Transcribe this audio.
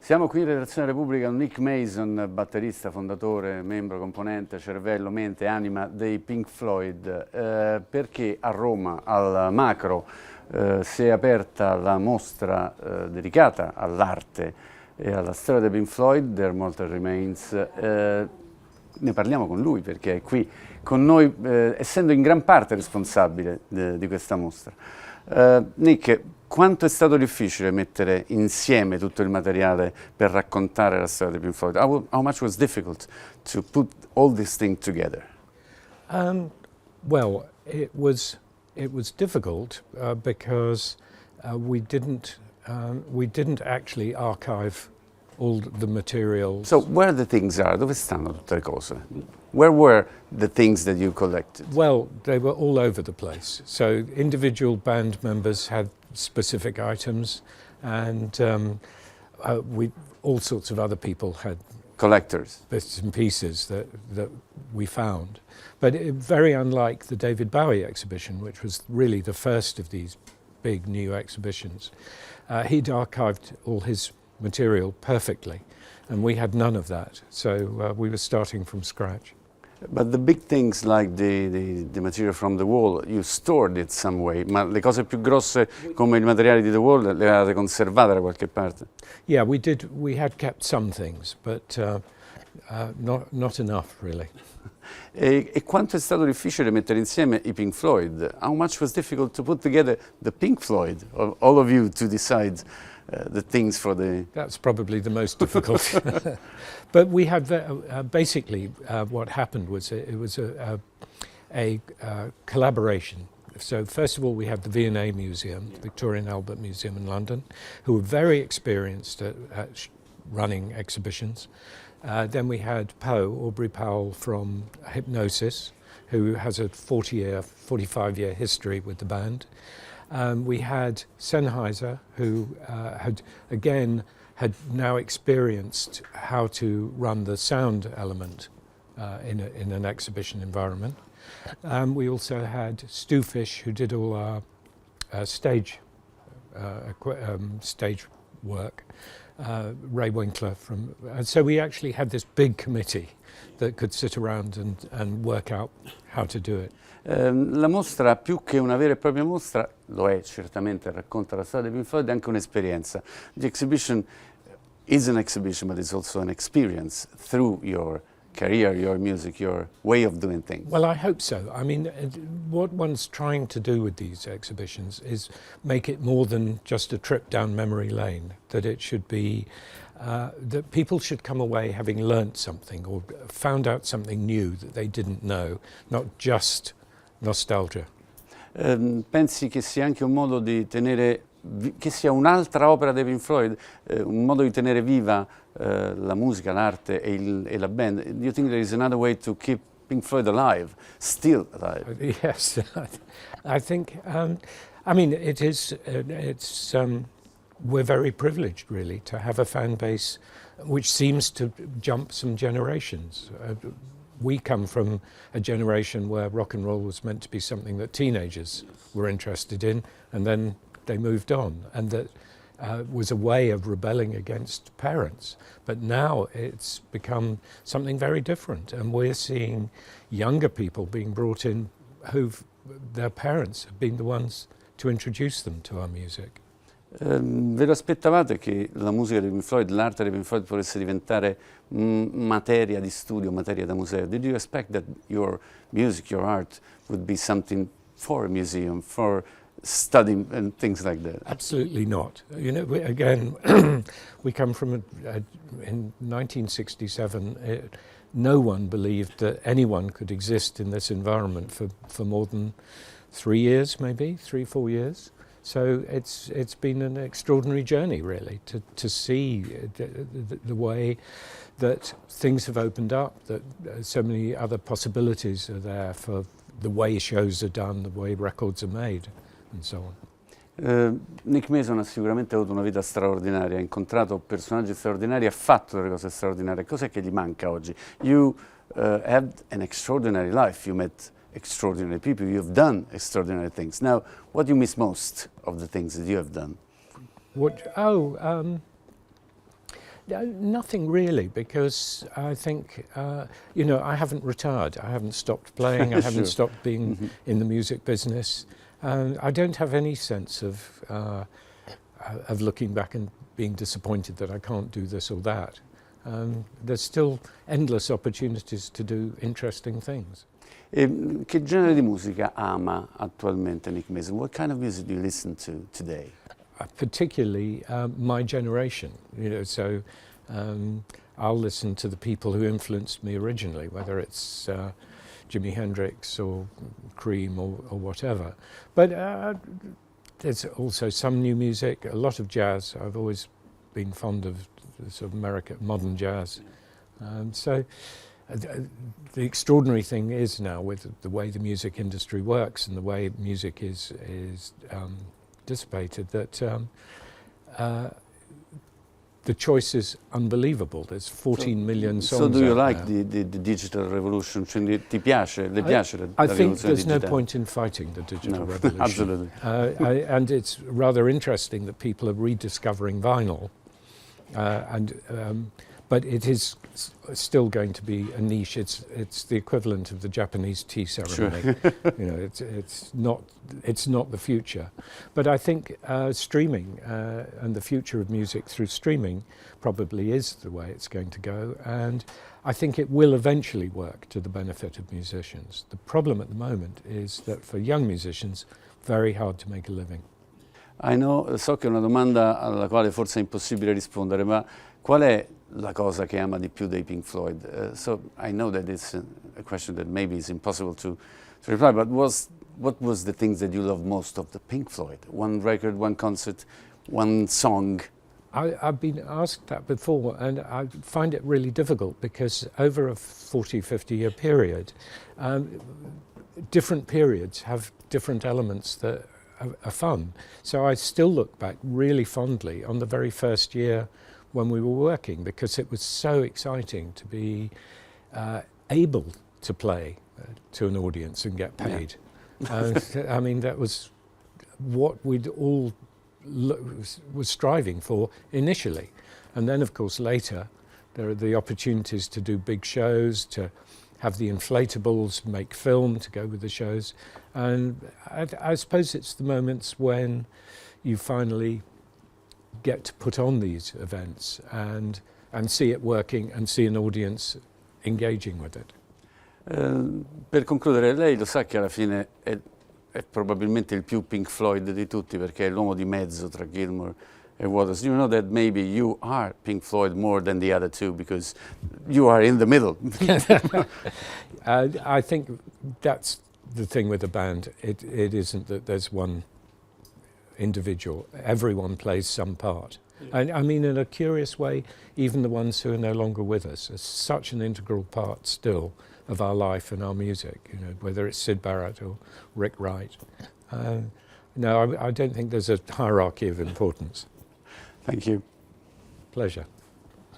Siamo qui in redazione Repubblica con Nick Mason, batterista, fondatore, membro, componente, cervello, mente, anima dei Pink Floyd, perché a Roma, al Macro, si è aperta la mostra dedicata all'arte e alla storia dei Pink Floyd, Their Mortal Remains. Ne parliamo con lui perché è qui con noi, essendo in gran parte responsabile di questa mostra. Nick, quanto è stato difficile mettere insieme tutto il materiale per raccontare la storia dei Pink Floyd? How much was difficult to put all this thing together? Well, it was difficult because we didn't actually archive all the materials. So where the things are? Dove stanno tutte le cose? Where were the things that you collected? Well, they were all over the place. So individual band members had specific items, and all sorts of other people had Collectors. bits and pieces that we found. But very unlike the David Bowie exhibition, which was really the first of these big new exhibitions, he'd archived all his material perfectly, and we had none of that. So we were starting from scratch. But the big things like the material from the wall, you stored it some way, ma le cose più grosse come il materiale di The Wall le avete conservate da qualche parte? Yeah, we did. We had kept some things, but not enough really. E quanto è stato difficile mettere insieme i Pink Floyd? How much was difficult to put together the Pink Floyd, all of you to decide the things for the... That's probably the most difficult. But we had basically what happened was it was a collaboration. So first of all, we had the V&A Museum, the Victoria and Albert Museum in London, who were very experienced at running exhibitions. Then we had Aubrey Powell from Hypnosis, who has a 45-year history with the band. We had Sennheiser, who had now experienced how to run the sound element in an exhibition environment. We also had Stu Fish, who did all our stage work. Ray Winkler so we actually had this big committee that could sit around and work out how to do it. La mostra, più che una vera e propria mostra, lo è certamente, racconta la storia dei Pink Floyd, è anche un'esperienza. The exhibition is an exhibition, but it's also an experience through your career, your music, your way of doing things. Well, I hope so. I mean, what one's trying to do with these exhibitions is make it more than just a trip down memory lane, that it should be, that people should come away having learnt something or found out something new that they didn't know, not just nostalgia. Pensi che sia anche un modo di tenere, che sia un'altra opera dei Pink Floyd, un modo di tenere viva la musica, l'arte e la band? Do you think there is another way to keep Pink Floyd alive, still alive? Yes, I think, I mean, we're very privileged really to have a fan base which seems to jump some generations. We come from a generation where rock and roll was meant to be something that teenagers were interested in, and then they moved on, and that was a way of rebelling against parents. But now it's become something very different, and we're seeing younger people being brought in their parents have been the ones to introduce them to our music. Ve lo aspettavate che la musica dei Pink Floyd, l'arte dei Pink Floyd potesse diventare materia di studio, materia da museo? Did you expect that your music, your art would be something for a museum, for studying and things like that? Absolutely not. You know, again, we come from in 1967. No one believed that anyone could exist in this environment for more than 3 years, maybe 3-4 years. So it's been an extraordinary journey, really, to see the way that things have opened up, that so many other possibilities are there for the way shows are done, the way records are made, and so on. Nick Mason ha sicuramente avuto una vita straordinaria, ha incontrato personaggi straordinari, ha fatto delle cose straordinarie. Cos'è che gli manca oggi? You had an extraordinary life, you met extraordinary people, you've done extraordinary things. Now, what do you miss most of the things that you have done? Nothing really, because I think, you know, I haven't retired. I haven't stopped playing. I haven't stopped being in the music business. I don't have any sense of looking back and being disappointed that I can't do this or that. There's still endless opportunities to do interesting things. Che genere di musica ama attualmente Nick Mason? What kind of music do you listen to today? Particularly my generation, you know, so I'll listen to the people who influenced me originally, whether it's Jimi Hendrix or Cream or whatever. But there's also some new music, a lot of jazz. I've always been fond of sort of modern jazz. So the extraordinary thing is now, with the way the music industry works and the way music is dissipated, that the choice is unbelievable. There's 14 million songs. So do you like the digital revolution? Le piace la I think there's digitale? no point in fighting the digital revolution. Absolutely. And it's rather interesting that people are rediscovering vinyl, but it is still going to be a niche. It's the equivalent of the Japanese tea ceremony. Sure. You know, it's not the future. But I think streaming and the future of music through streaming probably is the way it's going to go, and I think it will eventually work to the benefit of musicians. The problem at the moment is that for young musicians, very hard to make a living. So che è una domanda alla quale forse è impossibile rispondere, ma qual è la cosa che ama di più dei Pink Floyd? So I know that it's a question that maybe is impossible to reply, but what was the things that you love most of the Pink Floyd? One record, one concert, one song? I've been asked that before, and I find it really difficult, because over a 40, 50-year period, different periods have different elements that are fun. So I still look back really fondly on the very first year when we were working, because it was so exciting to be able to play to an audience and get paid. Yeah. I mean, that was what we'd all was striving for initially. And then, of course, later, there are the opportunities to do big shows, to have the inflatables, make film to go with the shows. And I suppose it's the moments when you finally get to put on these events and see it working and see an audience engaging with it. Per concludere, lei lo sa che alla fine è probabilmente il più Pink Floyd di tutti, perché è l'uomo di mezzo tra Gilmour e Waters. You know that maybe you are Pink Floyd more than the other two, because you are in the middle. I think that's the thing with a band. It isn't that there's one individual. Everyone plays some part. And I mean, in a curious way, even the ones who are no longer with us are such an integral part still of our life and our music, you know, whether it's Syd Barrett or Rick Wright. No, I don't think there's a hierarchy of importance. Thank you. Pleasure.